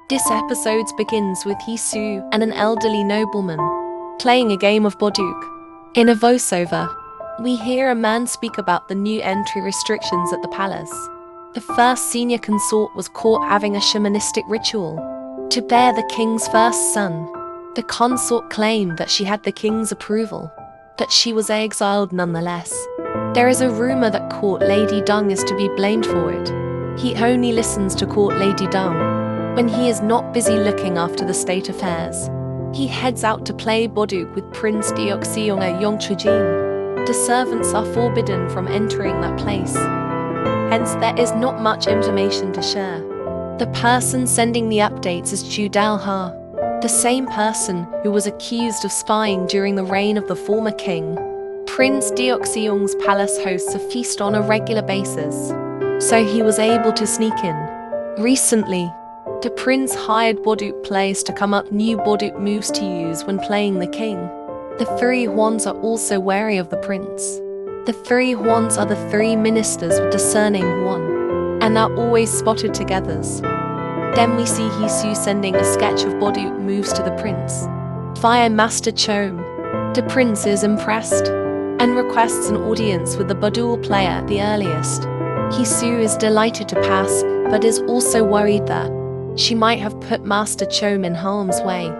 This episode begins with Hisu and an elderly nobleman playing a game of Boduk. In a voiceover, we hear a man speak about the new entry restrictions at the palace. The first senior consort was caught having a shamanistic ritual to bear the king's first son. The consort claimed that she had the king's approval, but she was exiled nonetheless. There is a rumor that Court Lady Dung is to be blamed for it. He only listens to Court Lady Dung when he is not busy looking after the state affairs. He heads out to play Boduk with Prince Deokseong at Yongchujin. The servants are forbidden from entering that place. Hence, there is not much information to share. The person sending the updates is Chu Dal-ha, the same person who was accused of spying during the reign of the former king. Prince Deokseong's palace hosts a feast on a regular basis, so he was able to sneak in. Recently, the prince hired Boduk players to come up new Boduk moves to use when playing the king. The three Hwans are also wary of the prince. The three Hwans are the three ministers with the surname Hwan, and are always spotted together. Then we see Hisu sending a sketch of Boduk moves to the prince via Master Chom. The prince is impressed and requests an audience with the Boduk player at the earliest. Hisu is delighted to pass, but is also worried that she might have put Master Chom in harm's way.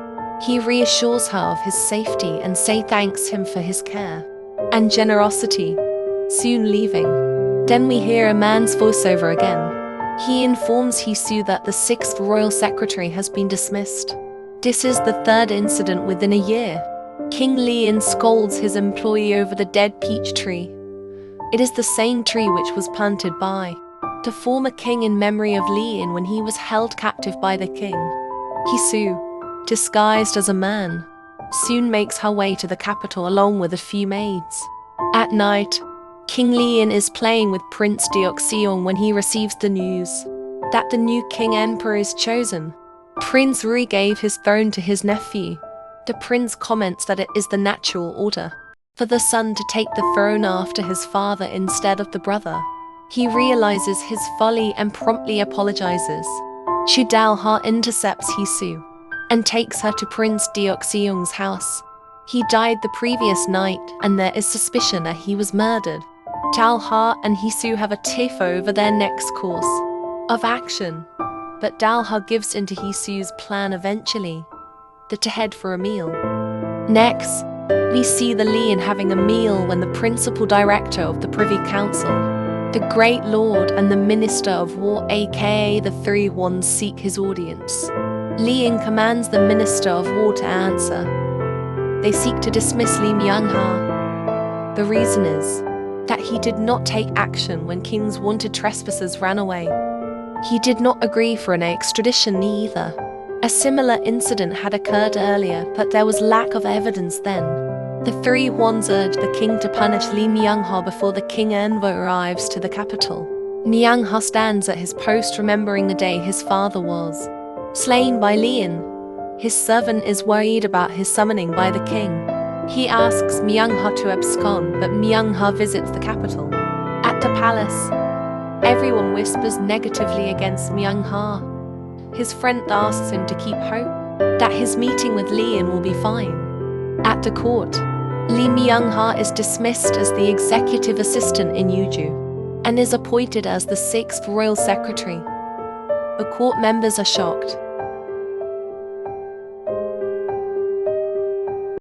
He reassures her of his safety and thanks him for his care and generosity, soon leaving. Then we hear a man's voiceover again. He informs Hisu that the 6th royal secretary has been dismissed. This is the third incident within a year. King Leon scolds his employee over the dead peach tree. It is the same tree which was planted by the former king in memory of Leon when he was held captive by the king. Hisu, disguised as a man, soon makes her way to the capital along with a few maids. At night, King Leon is playing with Prince Deokseong when he receives the news that the new king emperor is chosen. Prince Rui gave his throne to his nephew. The prince comments that it is the natural order for the son to take the throne after his father instead of the brother. He realizes his folly and promptly apologizes. Chu Dal-ha intercepts Hisu and takes her to Prince Deokseong's house. He died the previous night and there is suspicion that he was murdered. Dal-ha and Hisu have a tiff over their next course of action, but Dal-ha gives in to Hisu's plan eventually to head for a meal. Next, we see the Leon having a meal when the principal director of the Privy Council, the Great Lord and the Minister of War aka the Three Hwans seek his audience. Leon commands the Minister of War to answer. They seek to dismiss Lee Myung-ha. The reason is that he did not take action when King's wanted trespassers ran away. He did not agree for an extradition either. A similar incident had occurred earlier, but there was lack of evidence then. The three Hwans urged the king to punish Lee Myung-ha before the king envoy arrives to the capital. Myung-ha stands at his post remembering the day his father was slain by Leon. His servant is worried about his summoning by the king. He asks Myung-ha to abscond, but Myung-ha visits the capital. At the palace, everyone whispers negatively against Myung-ha. His friend asks him to keep hope that his meeting with Leon will be fine. At the court, Lee Myung-ha is dismissed as the executive assistant in Yuju and is appointed as the 6th royal secretary. The court members are shocked.